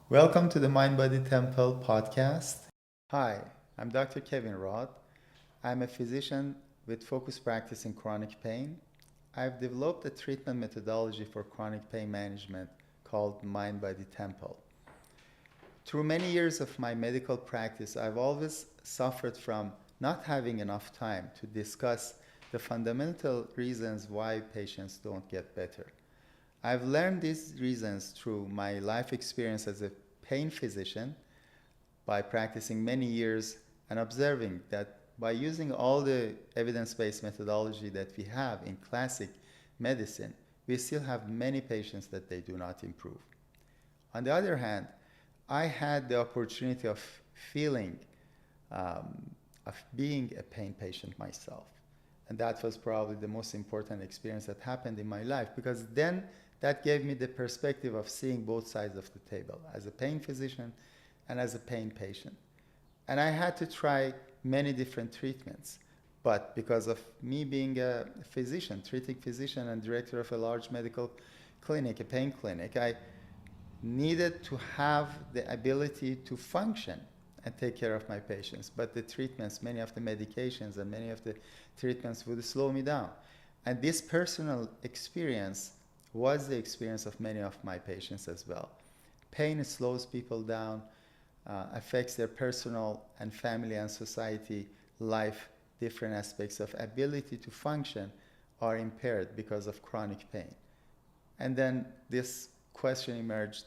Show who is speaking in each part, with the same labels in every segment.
Speaker 1: Welcome to the Mind Body Temple podcast. Hi, I'm Dr. Kevin Roth. I'm a physician with focused practice in chronic pain. I've developed a treatment methodology for chronic pain management called Mind Body Temple. Through many years of my medical practice, I've always suffered from not having enough time to discuss the fundamental reasons why patients don't get better. I've learned these reasons through my life experience as a pain physician by practicing many years and observing that by using all the evidence-based methodology that we have in classic medicine, we still have many patients that they do not improve. On the other hand, I had the opportunity of feeling, of being a pain patient myself. And that was probably the most important experience that happened in my life, because then that gave me the perspective of seeing both sides of the table as a pain physician and as a pain patient. And I had to try many different treatments. But because of me being a physician, treating physician and director of a large medical clinic, a pain clinic, I needed to have the ability to function and take care of my patients. But the treatments, many of the medications and many of the treatments would slow me down. And this personal experience was the experience of many of my patients as well. Pain slows people down, affects their personal and family and society life. Different aspects of ability to function are impaired because of chronic pain. And then this question emerged,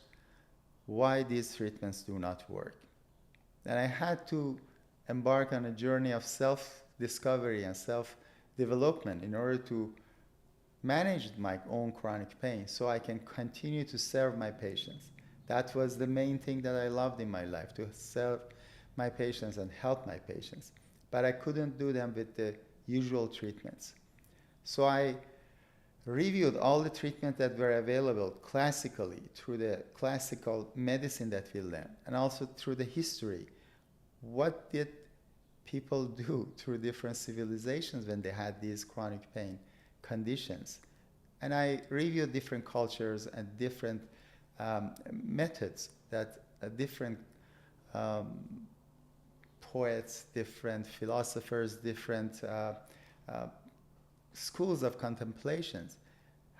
Speaker 1: why these treatments do not work. And I had to embark on a journey of self-discovery and self-development in order to manage my own chronic pain so I can continue to serve my patients. That was the main thing that I loved in my life, to serve my patients and help my patients. But I couldn't do them with the usual treatments. So I reviewed all the treatments that were available classically through the classical medicine that we learned, and also through the history. What did people do through different civilizations when they had these chronic pain conditions? And I reviewed different cultures and different methods that different poets, different philosophers, different schools of contemplations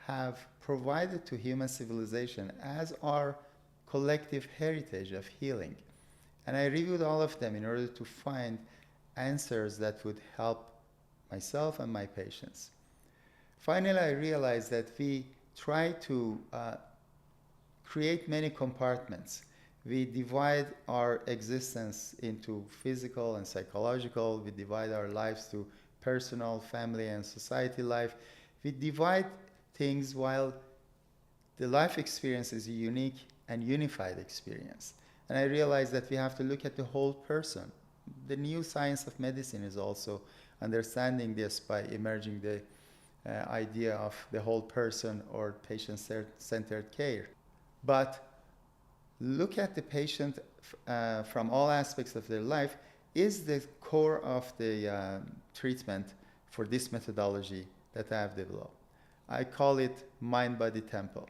Speaker 1: have provided to human civilization as our collective heritage of healing. And I reviewed all of them in order to find answers that would help myself and my patients. Finally, I realized that we try to create many compartments. We divide our existence into physical and psychological. We divide our lives to personal, family, and society life. We divide things while the life experience is a unique and unified experience. And I realized that we have to look at the whole person. The new science of medicine is also understanding this by emerging the idea of the whole person or patient-centered care. But look at the patient from all aspects of their life is the core of the treatment for this methodology that I have developed. I call it Mind-Body Temple.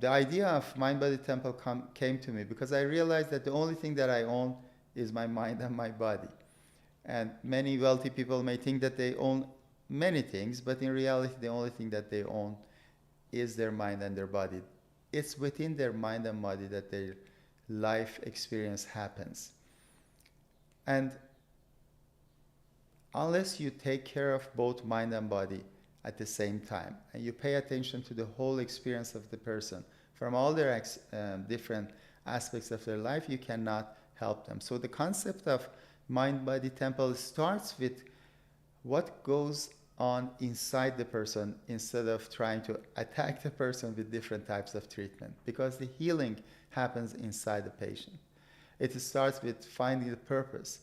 Speaker 1: The idea of Mind-Body Temple came to me because I realized that the only thing that I own is my mind and my body. And many wealthy people may think that they own many things, but in reality, the only thing that they own is their mind and their body. It's within their mind and body that their life experience happens. And unless you take care of both mind and body at the same time, and you pay attention to the whole experience of the person from all their different aspects of their life, you cannot help them. So the concept of mind-body temple starts with what goes on inside the person instead of trying to attack the person with different types of treatment, because the healing happens inside the patient. It starts with finding the purpose.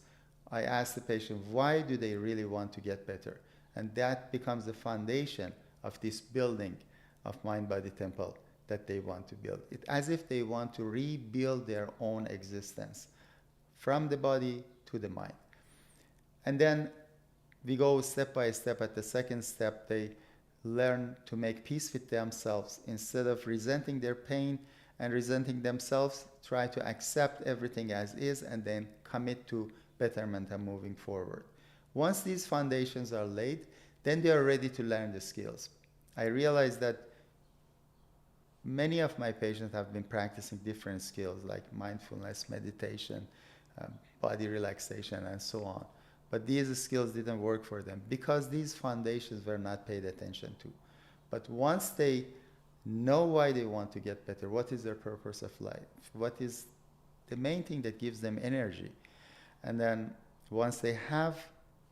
Speaker 1: I ask the patient, why do they really want to get better? And that becomes the foundation of this building of mind-body temple that they want to build. It's as if they want to rebuild their own existence from the body to the mind. And then we go step by step. At the second step, they learn to make peace with themselves instead of resenting their pain and resenting themselves, try to accept everything as is and then commit to betterment and moving forward. Once these foundations are laid, then they are ready to learn the skills. I realize that many of my patients have been practicing different skills like mindfulness, meditation, body relaxation, and so on. But these skills didn't work for them because these foundations were not paid attention to. But once they know why they want to get better, what is their purpose of life, what is the main thing that gives them energy, and then once they have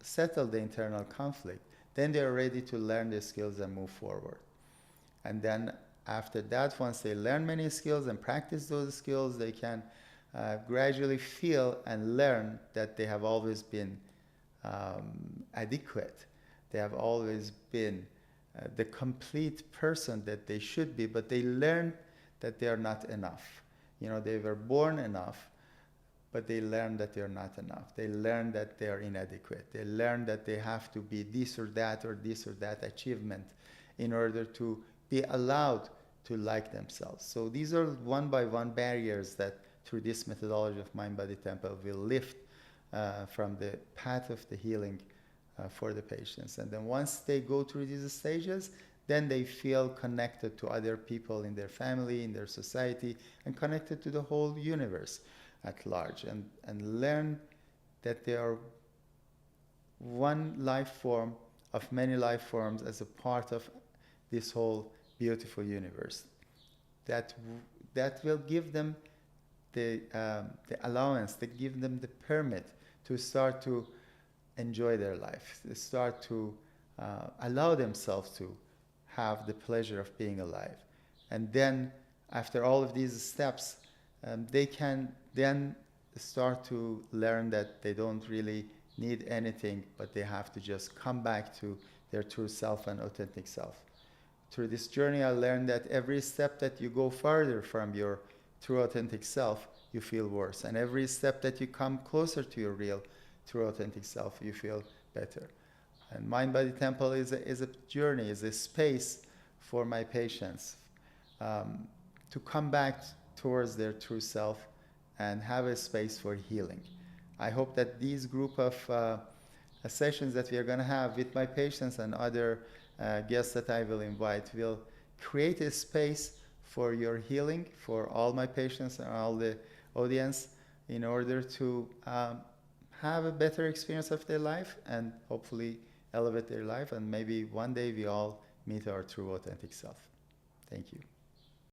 Speaker 1: settled the internal conflict, then they're ready to learn the skills and move forward. And then after that, once they learn many skills and practice those skills, they can gradually feel and learn that they have always been adequate. They have always been the complete person that they should be, but they learn that they are not enough. You know, they were born enough, but they learn that they are not enough. They learn that they are inadequate. They learn that they have to be this or that achievement in order to be allowed to like themselves. So these are one by one barriers that through this methodology of Mind Body Temple will lift from the path of the healing for the patients. And then once they go through these stages, then they feel connected to other people in their family, in their society, and connected to the whole universe at large, and learn that they are one life form of many life forms as a part of this whole beautiful universe. That will give them the allowance, that give them the permit to start to enjoy their life, to start to allow themselves to have the pleasure of being alive. And then after all of these steps, they can then start to learn that they don't really need anything, but they have to just come back to their true self and authentic self. Through this journey, I learned that every step that you go farther from your true authentic self, you feel worse. And every step that you come closer to your real true authentic self, you feel better. And Mind Body Temple is a journey, is a space for my patients to come back towards their true self and have a space for healing. I hope that these group of sessions that we are going to have with my patients and other guests that I will invite will create a space for your healing, for all my patients and all the audience, in order to have a better experience of their life and hopefully elevate their life, and maybe one day we all meet our true authentic self. Thank you.